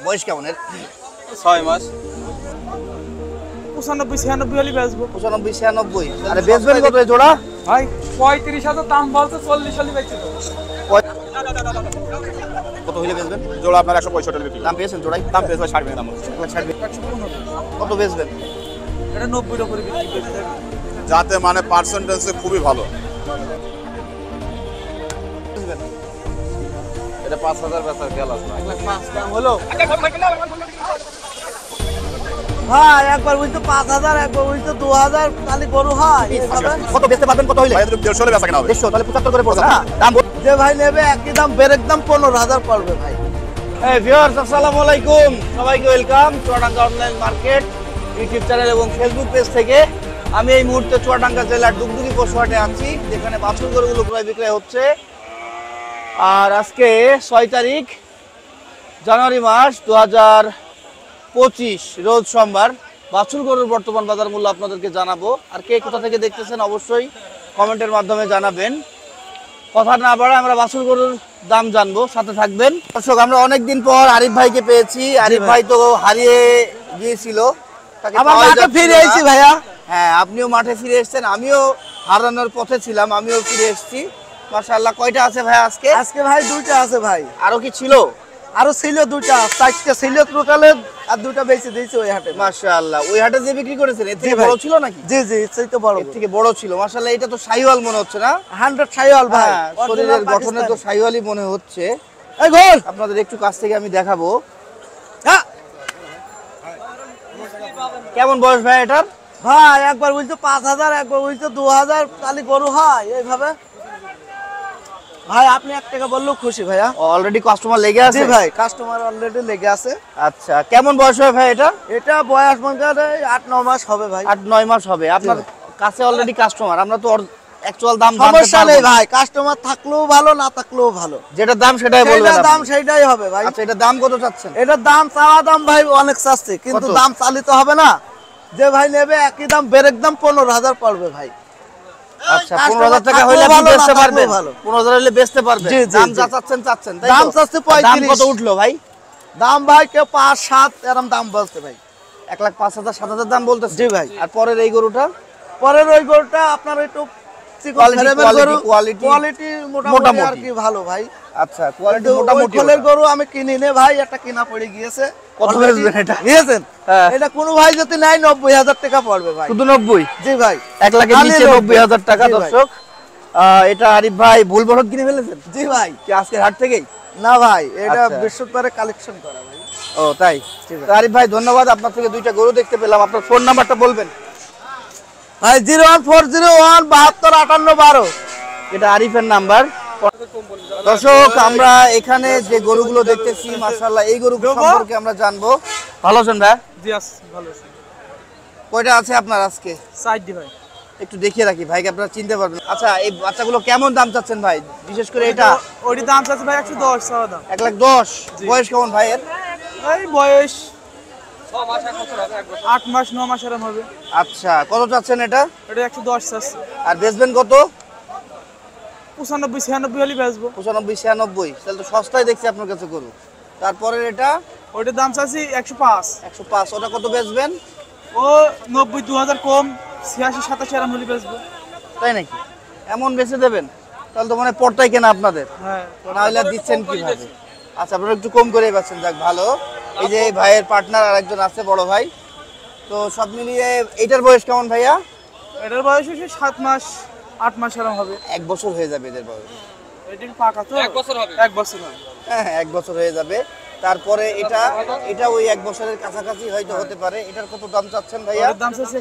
বয়স কেমন এর? 6 মাস। 95-96 হলে বেচবো। 95-96। আরে বেচবেন কত এই জোড়া? ভাই 35,000 দাম বলছে, 40 হলে বেচে দেবো। কত হইলে বেচবেন? জোড়া আপনার 165 বিক্রি। দাম পেয়েছেন জোড়াই? দাম পেয়েছে 60 দাম। 115। কত বেচবেন? এটা 90 টাকা করে বিক্রি করতে হবে। যাতে মানে পার্সেন্টেজে খুবই ভালো। এটা 5000 বেচার গেল আছে। 1,05,000 দাম হলো। ভাই একবার বলতো 5000, একবার বলতো 2000, তাহলে গরু হয়। কত বেচতে পারবেন কত হইলে? ভাই 150 হলে বেচা কেনা হবে। 150, তাহলে 75 করে পড়বে না? দাম যে ভাই নেবে একই দাম, ব্রেক দাম 15000 পড়বে ভাই। এই ভিউয়ার্স, আসসালামু আলাইকুম, সবাইকে welcome Chuadanga online market YouTube channel এবং ফেসবুক পেজ থেকে। আমি এই মুহূর্তে চুয়াডাঙ্গা জেলার ডুগডুগি পশুহাটে আছি, যেখানে বাছুর গরুগুলো ক্রয় বিক্রয় হচ্ছে। আর আজকে 6 তারিখ জানুয়ারি মাস 2025, রোজ সোমবার। বাছুর গরুর বর্তমান বাজার মূল্য আপনাদেরকে জানাবো। আর কে কোথা থেকে দেখতেছেন অবশ্যই কমেন্টের মাধ্যমে জানাবেন। কথা না বাড়ায় আমরা বাছুর গরুর দাম জানবো, সাথে থাকবেন। দর্শক, আমরা অনেকদিন পর আরিফ ভাইকে পেয়েছি। আরিফ ভাই তো হারিয়ে গিয়েছিল, তাকে পাওয়া ফিরে এসেছি ভাইয়া। হ্যাঁ, আপনিও মাঠে ফিরে এসেছেন, আমিও হারানোর পথে ছিলাম, আমিও ফিরে এসেছি। মাশাআল্লাহ। কয়টা আছে ভাই আজকে? আজকে ভাই দুইটা আছে ভাই। আরো কি ছিল? আরো ছিল দুইটা, 4টা ছিল টোটালে, আর দুইটা বেঁচে দিয়েছি ওই হাটে। মাশাআল্লাহ। ওই হাটে যে বিক্রি করেছেন এর থেকে বড় ছিল নাকি? জি জি, এর চাইতে বড়। এর থেকে বড় ছিল। মাশাআল্লাহ। এটা তো শাহিওয়াল মনে হচ্ছে না? 100 শাহিওয়াল ভাই। হ্যাঁ, শরীরের গঠনে তো শাহিওয়ালই মনে হচ্ছে। এই গোল আপনাদের একটু কাছ থেকে আমি দেখাবো। হ্যাঁ কেমন বয়স ভাই এটার? ভাই একবার বলছো 5000, একবার বলছো 2000, তাহলে গরু হয় এইভাবে। ভাই আপনি 1 টাকা বললেও খুশি ভাইয়া। অলরেডি কাস্টমার লেগে আছে? জি ভাই, কাস্টমার অলরেডি লেগে আছে। আচ্ছা, কেমন বয়স হয় ভাই এটা? এটা বয়স মনে 8-9 মাস হবে ভাই। 8-9 মাস হবে। আপনার কাছে অলরেডি কাস্টমার, আমরা তো অ্যাকচুয়াল দাম জানতে সমস্যা নেই পারবো না। ভাই, কাস্টমার থাকলেও ভালো, না থাকলেও ভালো। যেটা দাম সেটাই বলবেন যেটা দাম আপনি। সেইটাই হবে ভাই। আচ্ছা, এটা দাম কত চাচ্ছেন? এটার দাম চাওয়া দাম ভাই অনেক চাচ্ছে, কিন্তু কত? দাম চালিত হবে না। যে ভাই নেবে একই দাম, ব্রেক দাম 15000 পড়বে ভাই। আচ্ছা, 15000 টাকা হইলে আপনি বেচতে পারবেন? 15000 হইলে বেচতে পারবেন। জি, জি, দাম জি। যা চাচ্ছেন চাচ্ছেন, তাই তো? দাম চাচ্ছে 35। দাম কত উঠলো ভাই? দাম ভাই কেউ 5-7 এরকম দাম বলছে ভাই। 1,05,000-7,000 দাম বলতেছে? জি ভাই। আর পরের এই গরুটা? পরের ওই গরুটা আপনার একটু কোয়ালিটি মোটামুটি আর কি ভালো ভাই। আচ্ছা, কোয়ালিটি কিন্তু ওই মোটামুটি। খোলের গরু আমি কিনি নে ভাই, একটা কিনা পড়ে গিয়েছে। কত বেচবেন এটা? নিয়েছেন? হ্যাঁ। এটা কোনো ভাই যদি নাই 90000 টাকা পড়বে ভাই। শুধু 90? জি ভাই। 1 লাখের খালি নিচে 90000 টাকা। জি ভাই। দর্শক, এটা আরিফ ভাই ভুলবশত কিনে ফেলেছেন? জি ভাই। কি আজকের হাট থেকেই? না ভাই, এটা আচ্ছা। বৃহস্পতিবারে কালেকশন করা ভাই। ও তাই? ঠিক আছে। তো আরিফ ভাই ধন্যবাদ, আপনার থেকে দুইটা গরু দেখতে পেলাম। আপনার ফোন নাম্বারটা বলবেন? ভাই 01401725812। এটা আরিফের নাম্বার। দর্শক, আমরা এখানে যে গরুগুলো দেখতেছি মাশাআল্লাহ, এই গরু সম্পর্কে আমরা জানবো। ভালো আছেন ভাই? জি আছি, ভালো আছি। কয়টা আছে আপনার আজকে? 60 দি ভাই। একটু দেখিয়ে রাখি, ভাইকে আপনারা চিনতে পারবেন। আচ্ছা, এই বাচ্চাগুলো কেমন দাম চাচ্ছেন ভাই? বিশেষ করে এটা ওইটার দাম চাচ্ছে ভাই 110 চাওয়া দাম। 1,10,000। বয়স কেমন ভাইয়ের? এই বয়স 8 মাস 9 মাস এরকম হবে। আচ্ছা, কত চাচ্ছেন এটা? এটা 110 চাচ্ছে। আর বেচবেন কত? 95-96 হলে বেচবো। 95-96। তাহলে তো সস্তায় দেখছি আপনার কাছে গরু। তারপরে এটা ওইটার দাম চাচ্ছি 105। 105। ওটা কত বেচবেন? ও 90-2000 কম, 86-87 এরকম হলে বেচবো। তাই নাকি? এমন বেচে দেবেন? তাহলে তো মানে পড়তাই কেনা আপনাদের, হ্যাঁ। না হলে আর দিচ্ছেন কিভাবে? আচ্ছা, আপনারা একটু কম করে বেচেন, যাক ভালো। এই যে এই ভাইয়ের পার্টনার আরেকজন আছে, বড় ভাই। তো সব মিলিয়ে এইটার বয়স কেমন ভাইয়া? এটার বয়স হচ্ছে 7 মাস 8 মাস এরকম হবে। 1 বছর হয়ে যাবে এদের বয়স। এটা কি পাকা তো? 1 বছর হবে। 1 বছর হবে। হ্যাঁ, 1 বছর হয়ে যাবে। তারপরে এটা ওই 1 বছরের কাছাকাছি হয়তো হতে পারে। এটার কত দাম চাচ্ছেন ভাইয়া? এটার দাম চাচ্ছে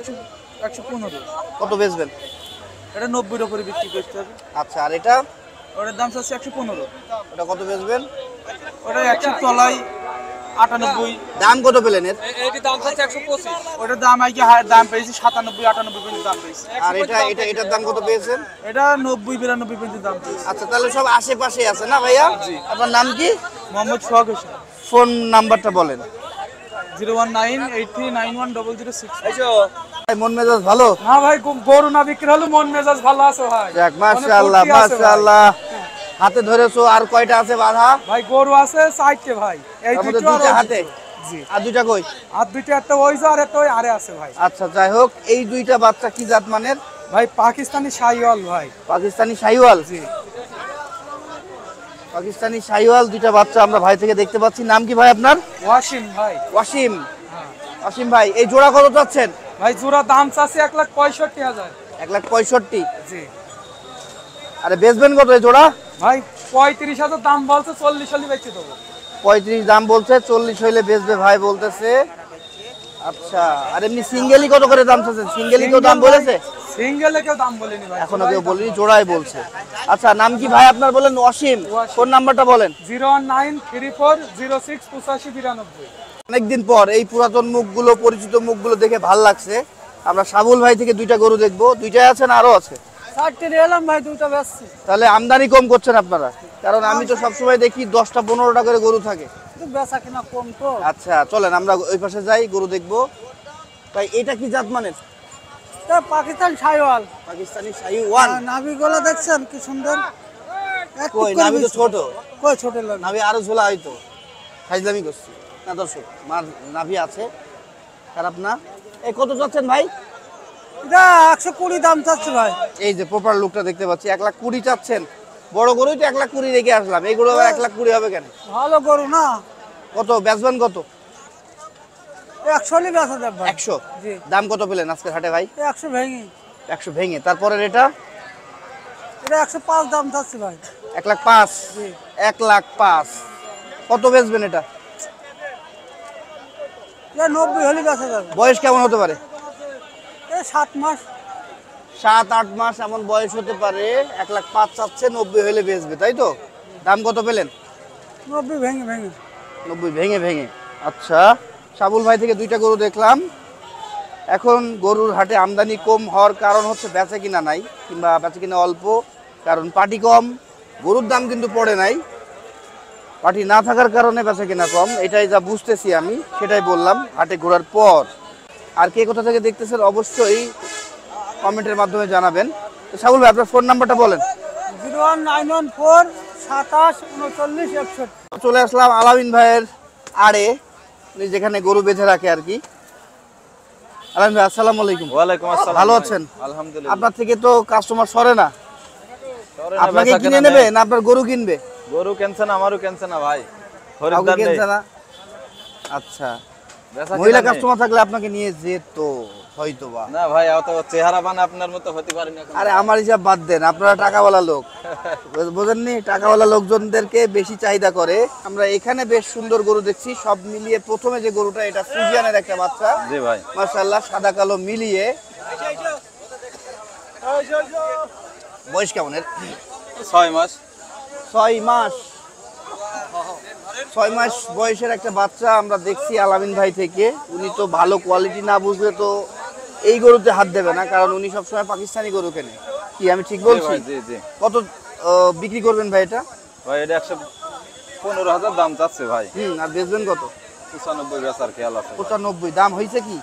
115। কত বেচবেন? এটা 90 টাকা করে বিক্রি করতে হবে। আচ্ছা, আর এটা? ওটার দাম চাচ্ছে 115। ওটা কত বেচবেন? ওটা 100 তলায় 98। দাম কত পেলেন এর? এটার দাম চাচ্ছে 125। ওটার দাম দাম পেয়েছি 97-98 পর্যন্ত দাম পেয়েছি। আর এটার দাম কত পেয়েছেন? এটা 90-92 পর্যন্ত দাম পেয়েছি। আচ্ছা, তাহলে সব আশেপাশে আছে না ভাইয়া? আপনার নাম কি? মোহাম্মদ সোহাগ হোসেন। ফোন নাম্বারটা বলেন। 01983910006। ভাই, মন মেজাজ ভালো? না ভাই, গরু না বিক্রি হলে মন মেজাজ ভালো আছে ভাই। যাক, মাশাআল্লাহ মাশাআল্লাহ। হাতে ধরেছো, আর কয়টা আছে বাঁধা? ভাই গরু আছে 4টে ভাই, এই তার মধ্যে দুটো আর দুইটা ওই হাতে, দুটো। জি, আর দুইটা কই? আর দুইটা, একটা ওই যে আর একটা ওই আরে আছে ভাই। আচ্ছা, যাই হোক, এই দুইটা বাচ্চা কি জাত মানের? ভাই পাকিস্তানি শাহিওয়াল ভাই। পাকিস্তানি শাহিওয়াল। জি, পাকিস্তানি শাহিওয়াল দুইটা বাচ্চা আমরা ভাই থেকে দেখতে পাচ্ছি। নাম কি ভাই আপনার? ওয়াসিম ভাই। ওয়াসিম। হ্যাঁ। ওয়াসিম ভাই, এই জোড়া কত চাচ্ছেন? ভাই জোড়া দাম চাচ্ছি 1,65,000। 1,65,000। জি আরে বেচবেন কত এই জোড়া? ভাই 35,000 দাম বলছে, 40 হলে বেচে দেবো। 35 দাম বলছে, 40 হইলে বেচবে ভাই বলতেছে। আচ্ছা, আর এমনি সিঙ্গেলই কত করে দাম চাচ্ছেন? সিঙ্গেলই কেউ দাম বলেছে? সিঙ্গেলে কেউ দাম বলেনি ভাই, এখনো কেউ বলেনি, জোড়াই বলছে। আচ্ছা, নাম কি ভাই আপনার? বলেন ওয়াসিম। ফোন নাম্বারটা বলেন। 01934068592। অনেকদিন পর এই পুরাতন মুখগুলো, পরিচিত মুখগুলো দেখে ভাল লাগছে। আমরা সাবুল ভাই থেকে দুইটা গরু দেখবো। দুইটাই আছে না আরো আছে? 4টে এলাম ভাই, দুটো বেচছি। তাহলে আমদানি কম করছেন আপনারা, কারণ আমি তো সবসময় দেখি 10টা 15টা করে গরু থাকে। বেচা কিনা কম তো। আচ্ছা, চলেন আমরা ওই পাশে যাই, গরু দেখবো। তাই এটা কি জাত মানের? পাকিস্তান শাহিওয়াল। পাকিস্তানি শাহিওয়াল। নাভিগুলো দেখছেন কি সুন্দর। কই নাভি তো ছোট, কই ছোট লাগে। নাভি আরো ঝোলা হয়তো। ফাইজলামি করছি না দর্শক, মার নাভি আছে, খারাপ না। এই কত যাচ্ছেন ভাই? এটা 120 দাম চাচ্ছে ভাই। এই যে প্রপার লুকটা দেখতে পাচ্ছি, 1,20,000 চাচ্ছেন। বড় গরুই তো 1,20,000 রেখে আসলাম, এইগুলো আবার 1,20,000 হবে কেন? ভালো গরু না। কত বেচবেন কত? 100 বেচা দেব ভাই। 100। জি। দাম কত পেলেন আজকের হাটে ভাই? 100 ভেঙে। 100 ভেঙে। তারপরে এটা এটা 105 দাম চাচ্ছে ভাই। 1,05,000। জি। 1,05,000 কত বেচবেন এটা? এটা 90 হলে বেচা যাবে। বয়স কেমন হতে পারে? 7 মাস। 7-8 মাস এমন বয়স হতে পারে। 1,05,000 চাচ্ছে, 90 হলে বেচবে, তাই তো? দাম কত পেলেন? 90 ভেঙে ভেঙে। 90 ভেঙে ভেঙে। আচ্ছা, সাবুল ভাই থেকে দুইটা গরু দেখলাম। এখন গরুর হাটে আমদানি কম হওয়ার কারণ হচ্ছে বেচা কিনা নাই, কিংবা বেচা কিনা অল্প, কারণ পাটি কম। গরুর দাম কিন্তু পড়ে নাই, পাটি না থাকার কারণে বেচা কিনা কম। এটাই যা বুঝতেছি আমি, সেটাই বললাম হাটে ঘোরার পর। আর কে কোথা থেকে দেখতেছেন অবশ্যই কমেন্টের মাধ্যমে জানাবেন। তো সাবুল ভাই, আপনার ফোন নাম্বারটা বলেন। 01914 27 39 61। চলে আসলাম আলামিন ভাইয়ের আড়ে, উনি যেখানে গরু বেঁধে রাখে আর কি। আলামিন ভাই, আসসালামু আলাইকুম। ওয়ালাইকুম আসসালাম। ভালো আছেন? আলহামদুলিল্লাহ। আপনার থেকে তো কাস্টমার সরে না, শহরে না আপনাকে বেচা কিনে কেনা নেবে নেই। না আপনার গরু কিনবে? গরু কেনছে না, আমারও কেনছে না ভাই, কাউকে খরিদ্দার নেই। কিনছে না? আচ্ছা, বেচা মহিলা কেনা নেই। কাস্টমার থাকলে আপনাকে নিয়ে যেত হয়তো বা। না ভাই, অত চেহারা বান আপনার মতো হতে পারি না। আরে আমার হিসাব বাদ দেন, আপনারা টাকাওয়ালা লোক, বোঝেননি? টাকাওয়ালা লোকজনদেরকে বেশি চাহিদা করে। আমরা এখানে বেশ সুন্দর গরু দেখছি, সব মিলিয়ে প্রথমে যে গরুটা, এটা ফ্রিজিয়ানের একটা বাচ্চা। জি ভাই। মাশাআল্লাহ, সাদা কালো মিলিয়ে। বয়স কেমন এর? 6 মাস। 6 মাস। 6 মাস বয়সের একটা বাচ্চা আমরা দেখছি আলামিন ভাই থেকে। উনি তো ভালো কোয়ালিটি না বুঝলে তো এই গরুতে হাত দেবে না, কারণ উনি সবসময় পাকিস্তানি গরু কেনে। কি আমি ঠিক বলছি? জি জি। কত বিক্রি করবেন ভাই এটা? ভাই এটা 115,000 দাম চাচ্ছে ভাই। আর বেচবেন কত? 95 বেচার খেয়াল আছে। 95 দাম হয়েছে কি?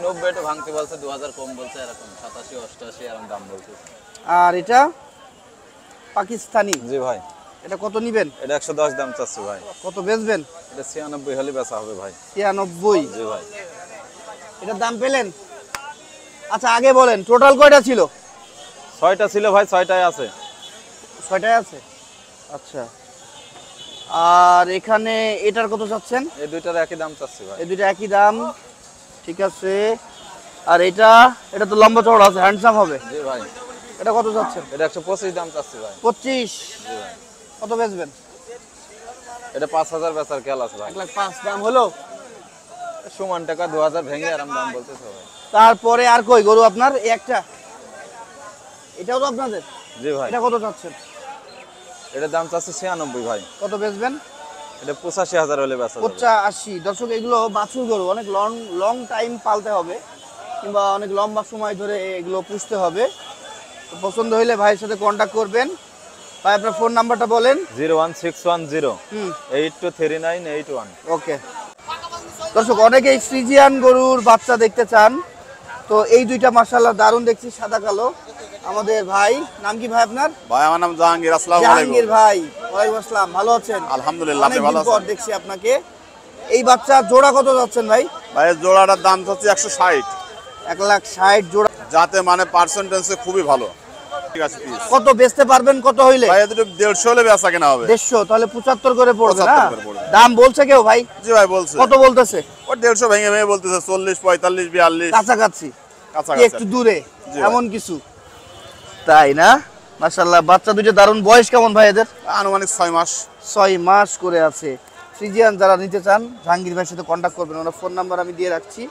90 এটা ভাঙতে বলছে, 2000 কম বলছে, এরকম 87 88 এরকম দাম বলছে। আর এটা পাকিস্তানি, জি ভাই। এটা কত নিবেন? এটা 110 দাম চাচ্ছে ভাই। কত বেচবেন? এটা 96 হলে বেচা হবে ভাই। 96। জি ভাই। এটার দাম পেলেন? আচ্ছা, আগে বলেন টোটাল কয়টা ছিল? 6টা ছিল ভাই, 6টায় আছে। 6টায় আছে। আচ্ছা, আর এখানে এটার কত চাচ্ছেন? এই দুইটার একই দাম চাচ্ছে ভাই। এই দুইটা একই দাম, ঠিক আছে। আর এটা তো লম্বা চওড়া আছে, হ্যান্ডসাম হবে। জি ভাই। এটা কত চাচ্ছেন? এটা 125 দাম চাচ্ছে ভাই। 25। জি ভাই। কত বেচবেন? এটা 5000 বেচার খেয়াল আছে ভাই। 1,05,000 দাম হলো। সমান টাকা 2000 ভেঙে আরাম দাম বলতেছে ভাই। তারপরে আর কই গরু আপনার? এই একটা, এটাও তো আপনাদের? জি ভাই। এটা কত চাচ্ছেন? এটার দাম চাচ্ছে 96 ভাই। কত বেচবেন? এটা 85,000 হলে বেচা যাবে। 85। দর্শক, এগুলো বাছুর গরু, অনেক লং টাইম পালতে হবে, কিংবা অনেক লম্বা সময় ধরে এগুলো পুষতে হবে। তো পছন্দ হইলে ভাইয়ের সাথে কন্ট্যাক্ট করবেন। ভাই, আপনার ফোন নাম্বারটা বলেন। 01610 হুম 823981। ওকে। দর্শক, অনেকেই ফ্রিজিয়ান গরুর বাচ্চা দেখতে চান, তো এই দুইটা মাশাআল্লাহ দারুণ দেখছি, সাদা কালো। আমাদের ভাই, নাম কি ভাই আপনার? ভাই আমার নাম জাহাঙ্গীর। আসসালামু জাহাঙ্গীর আলাইকুম। ভাই, ওয়ালাইকুম আসসালাম। ভালো আছেন? আলহামদুলিল্লাহ, আপনি ভালো অনেকদিন পর আছেন? দেখছি আপনাকে। এই বাচ্চা জোড়া কত যাচ্ছেন ভাই? ভাই জোড়াটার দাম হচ্ছে 160, 1,60,000 জোড়া। যাতে মানে পার্সেন্টেজে খুবই ভালো। ঠিক আছে পিস। কত বেচতে পারবেন কত হইলে? ভাই এদের 150 হলে বেচা কেনা হবে। 150, তাহলে 75 করে পড়বে না? 75 করে পড়বে। দাম বলছে কেউ ভাই? জি ভাই বলছে। কত বলতেছে? ও 150 ভেঙে ভেঙে বলতেছে 40, 45, 42 কাছাকাছি কি কাছাকাছি। একটু দূরে জি ভাই। এমন কিছু? তাই না? মাশাআল্লাহ, বাচ্চা দুটো দারুণ। বয়স কেমন ভাই এদের? আনুমানিক 6 মাস। 6 মাস করে আছে। ফ্রিজিয়ান যারা নিতে চান জাহাঙ্গীর ভাইয়ের সাথে কন্ট্যাক্ট করবেন, ওনার ফোন নাম্বার আমি দিয়ে রাখছি।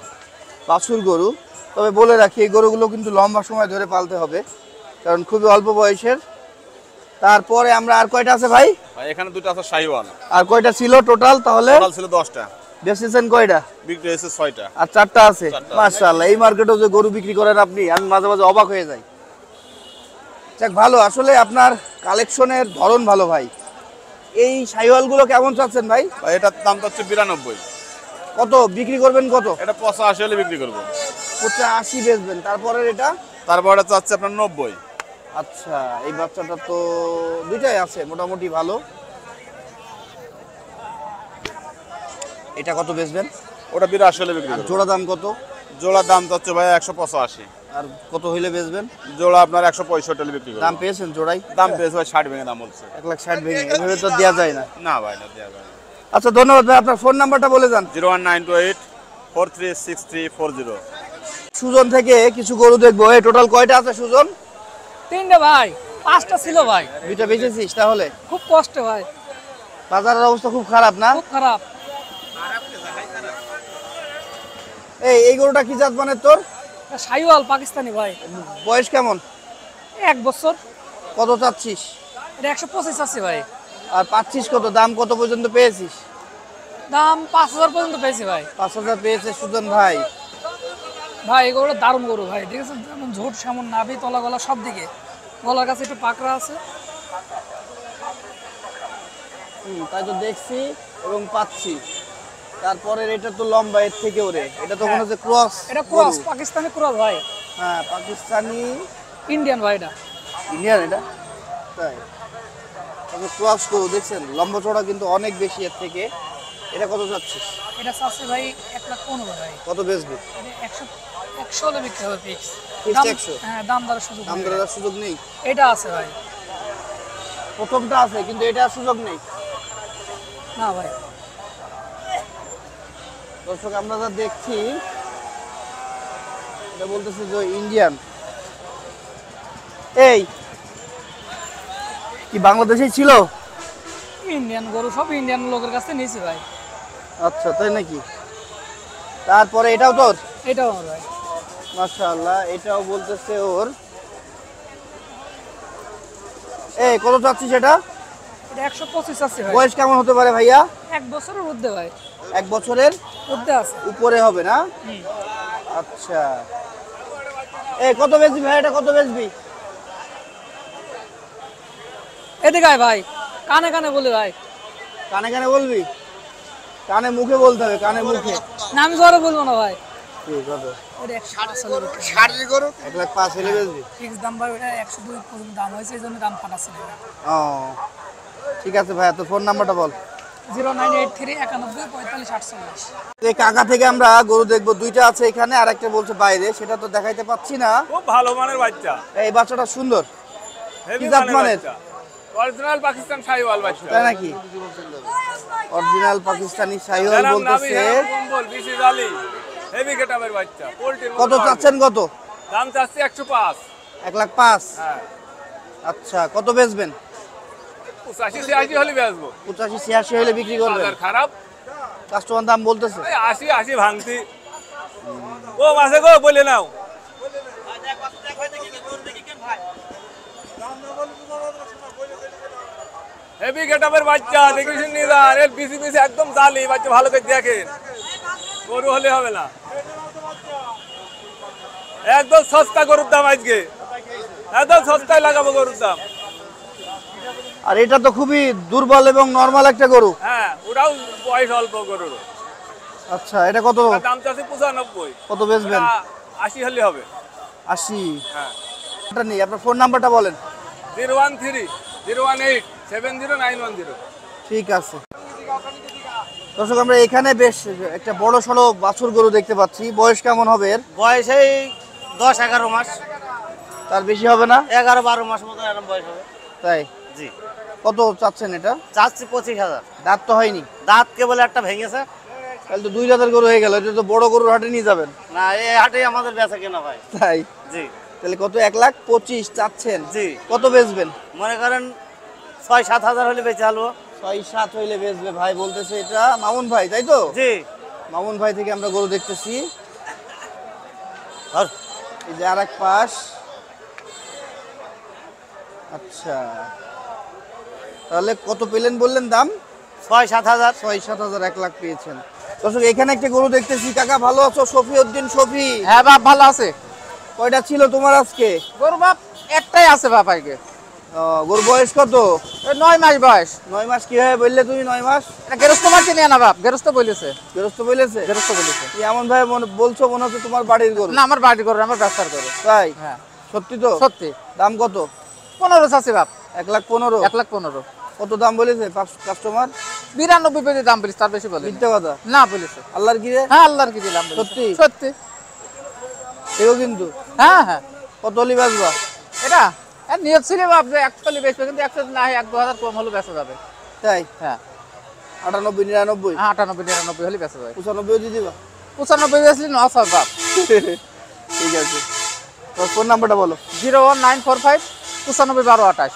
বাছুর গরু, তবে বলে রাখি এই গরুগুলো কিন্তু লম্বা সময় ধরে পালতে হবে, কারণ খুবই অল্প বয়সের। তারপরে আমরা আর কয়টা আছে ভাই? ভাই এখানে দুটো আছে শাহিওয়াল। আর কয়টা ছিল টোটাল তাহলে? টোটাল ছিল 10টা, বেচেছেন কয়টা? বিক্রি হয়েছে 6টা। আর 4টা আছে। মাশাআল্লাহ, এই মার্কেটেও যে গরু বিক্রি করেন আপনি, আমি মাঝে মাঝে অবাক হয়ে যাই। যাক ভালো, আসলে আপনার কালেকশনের ধরন ভালো ভাই। এই শাহিওয়ালগুলো কেমন চাচ্ছেন ভাই? ভাই এটার দাম হচ্ছে 92। কত বিক্রি করবেন কত? এটা 85 হলে বিক্রি করব। 85 বেচবেন। তারপরে এটা? তারপর এটা চাচ্ছে আপনার 90। আচ্ছা, এই বাচ্চাটা তো দুইটাই আছে মোটামুটি ভালো। এটা কত বেচবেন? ওটা 82 হলে বিক্রি আর করব। জোড়া দাম কত? জোড়ার দাম হচ্ছে ভাই 185। আর কত হইলে বেচবেন? জোড়া আপনার 165 হলে বিক্রি করব। দাম পেয়েছেন জোড়াই? দাম পেয়েছে ভাই 60 ভেঙে দাম বলছে। 1,60,000 ভেঙে এভাবে তো দেওয়া যায় না। না ভাই, না দেয়া যাবে না। আচ্ছা ধন্যবাদ ভাই, আপনার ফোন নাম্বারটা বলে যান। 01928 436340। সুজন থেকে কিছু গরু দেখবো। এই টোটাল কয়টা আছে সুজন? 3টে ভাই, 5টা ছিল ভাই। দুইটা বেচেছিস তাহলে? খুব কষ্ট ভাই, বাজারের অবস্থা খুব খারাপ না? খুব খারাপ। এই গরুটা কি জাত মানে তোর? শাহিওয়াল পাকিস্তানি ভাই, বয়স কেমন? 1 বছর। কত চাচ্ছিস? এটা 125 আছে ভাই। আর পাচ্ছিস কত? দাম কত পর্যন্ত পেয়েছিস? দাম 5000 পর্যন্ত পেয়েছি ভাই। 5,000 পেয়েছে সুজন ভাই। ভাই এই গরুটা দারুণ গরু ভাই, দেখেছেন যেমন ঝোট সেমন নাভি তলা গলা সব দিকে, গলার কাছে একটু পাকড়া আছে। তাই তো দেখছি এবং পাচ্ছি। তারপরে এটা তো লম্বা, এর থেকে ওরে এটা তো মনে হচ্ছে ক্রস। এটা ক্রস, পাকিস্তানি ক্রস ভাই। হ্যাঁ, পাকিস্তানি ইন্ডিয়ান ভাই এটা। ইন্ডিয়ান এটা? তাই তবে ক্রস গরু দেখছেন, লম্বা চড়া কিন্তু অনেক বেশি এর থেকে। এটা কত যাচ্ছিস? এটা চাচ্ছে ভাই 1,15,000 ভাই। কত বেচবি? এটা 100 হলে বিক্রি হবে ফিক্স। Fixed 100? হ্যাঁ, দাম দরের সুযোগ দাম নেই। দরের সুযোগ নেই? এটা আছে ভাই। প্রথমটা আছে কিন্তু এটা সুযোগ নেই। না ভাই, দর্শক আমরা যা দেখছি এটা বলতেছে যে ইন্ডিয়ান। এই কি বাংলাদেশেই ছিল? ইন্ডিয়ান গরু সব ইন্ডিয়ান লোকের কাছে নিয়েছি ভাই। আচ্ছা, তাই নাকি? তারপরে এটাও তোর? এটাও আমার ভাই। মাশাআল্লাহ, এটাও বলতেছে ওর। এই কত চাচ্ছিস এটা? এটা 125 আছে ভাই। বয়স কেমন হতে পারে ভাইয়া? 1 বছরের ঊর্ধ্বে ভাই। 1 বছরের ঊর্ধ্বে আছে। উপরে হবে না? আচ্ছা, এই কত বেচবি ভাই? এটা কত বেচবি? এদিকে আয় ভাই, কানে কানে বলি ভাই। কানে কানে বলবি? কানে মুখে বলতে হবে, কানে মুখে। না আমি জোরে বলবো না ভাই। ঠিক আছে। এটা 105 1,05,000 হলে বেচবি? ফিক্স দাম ভাই, ওটা 102 পর্যন্ত দাম হয়েছে, এই জন্য দাম ফাটাচ্ছে না। ও ঠিক আছে ভাইয়া, তোর ফোন নাম্বারটা বল। 0983 91 45 48। এই কাকা থেকে আমরা গরু দেখবো, দুইটা আছে এখানে আর একটা বলছে বাইরে, সেটা তো দেখাইতে পাচ্ছি না। খুব ভালো মানের বাচ্চা, এই বাচ্চাটা সুন্দর। হেভি কি জাত মানের মানের? বাচ্চা, অরিজিনাল পাকিস্তান শাহিওয়াল বাচ্চা। তাই নাকি? অরিজিনাল পাকিস্তানি শাহিওয়াল যারা নাভি বলতেছে। হেরাম কম্বল বিসি জালি, হেভি গেটআপের বাচ্চা। পোল্ট্রির কত মতো চাচ্ছেন কত? দাম চাচ্ছি 105। 1,05,000? হ্যাঁ, আচ্ছা, কত বেচবেন? 85-86 হলে বেচবো। 85-86 হলে বিক্রি করবেন? বাজার খারাপ, কাস্টমার দাম বলতেছে। এই 80 ভাঙতি। ও মাসে গো বলে নাও। হেভি গেটআপের বাচ্চা, দেখিস নিদান, এর বিসি বিসি একদম জালি বাচ্চা, ভালো করে দেখেন। গরু হলে হবে না, একদম সস্তা গরুর দাম আজকে, একদম সস্তায় লাগাবো গরুর দাম। আর এটা তো খুবই দুর্বল এবং নরমাল একটা গরু। হ্যাঁ, ওটাও বয়স অল্প গরুর। আচ্ছা, এটা কত? দাম চাচ্ছে 95। কত বেচবেন? 80 হলে হবে। 80? হ্যাঁ, এটা নেই, আপনার ফোন নাম্বারটা বলেন। 013-018-70-910। ঠিক আছে দর্শক, আমরা এখানে বেশ একটা বড় সড়ো বাছুর গরু দেখতে পাচ্ছি। বয়স কেমন হবে এর? বয়স এই 10-11 মাস, তার বেশি হবে না? 11-12 মাস মতো এরকম বয়স হবে। তাই? জি। কত চাচ্ছেন এটা? চাচ্ছি 25,000। দাঁত তো হয়নি? দাঁত কেবল একটা ভেঙেছে। তাহলে তো 2 দাঁতের গরু হয়ে গেল, এটা তো বড় গরুর হাটে নিয়ে যাবেন। না, এই হাটে আমাদের বেচা কেনা ভাই। তাই? জি তাহলে কত? 1,25,000 চাচ্ছেন? জি। কত বেচবেন? মনে করেন 6-7 হাজার হলে বেচে আলবো। 6-7 হইলে বেচবে ভাই বলতেছে। এটা মামুন ভাই, তাই তো? জি। মামুন ভাই থেকে আমরা গরু দেখতেছি। আর এই যে আরেক পাশ। আচ্ছা, তাহলে কত পেলেন বললেন দাম? 6-7 হাজার। 6-7 হাজার, 1 লাখ পেয়েছেন। দর্শক, এখানে একটা গরু দেখতেছি। কাকা ভালো আছো? শফিউদ্দিন শফি। হ্যাঁ বাপ ভালো আছে। কয়টা ছিল তোমার আজকে? গরু বাপ একটাই আছে বাপ আজকে। গরু বয়স কত? 9 মাস বয়স। 9 মাস কিভাবে বললে তুমি? 9 মাস এটা গেরস্ত মারতে নিয়ে না বাপ, গেরস্ত বলেছে। গৃহস্থ বলেছে? গেরস্ত বলেছে। কি এমন ভাই বলছো মনে হচ্ছে তোমার বাড়ির গরু? না আমার বাড়ি গরু, আমার ব্যবসার গরু। তাই? হ্যাঁ সত্যি তো? সত্যি। দাম কত? 15 আছে বাপ। 1,15,000। 1,15,000। কত দাম বলেছে কাস্টমার? 92 পেজে দাম বলিস, তার বেশি বলে মিথ্যা কথা? না বলেছে। আল্লাহর কি রে? হ্যাঁ আল্লাহর কি দিলাম বলেছে। সত্যি? সত্যি। এগো কিন্তু হ্যাঁ হ্যাঁ। কত হলি বাজবা? এটা নিয়ত ছিল বাপ যে 100 বেচবে, কিন্তু 100 না হয় 1-2 হাজার কম হলে বেচা যাবে। তাই? হ্যাঁ 98, 99, হ্যাঁ 98-99 হলে বেচা যাবে। 95 দিয়ে দিবা? 95 বেচলি লস হবে বাপ। ঠিক আছে, তোর ফোন নাম্বারটা বলো। 01945 95 12 28।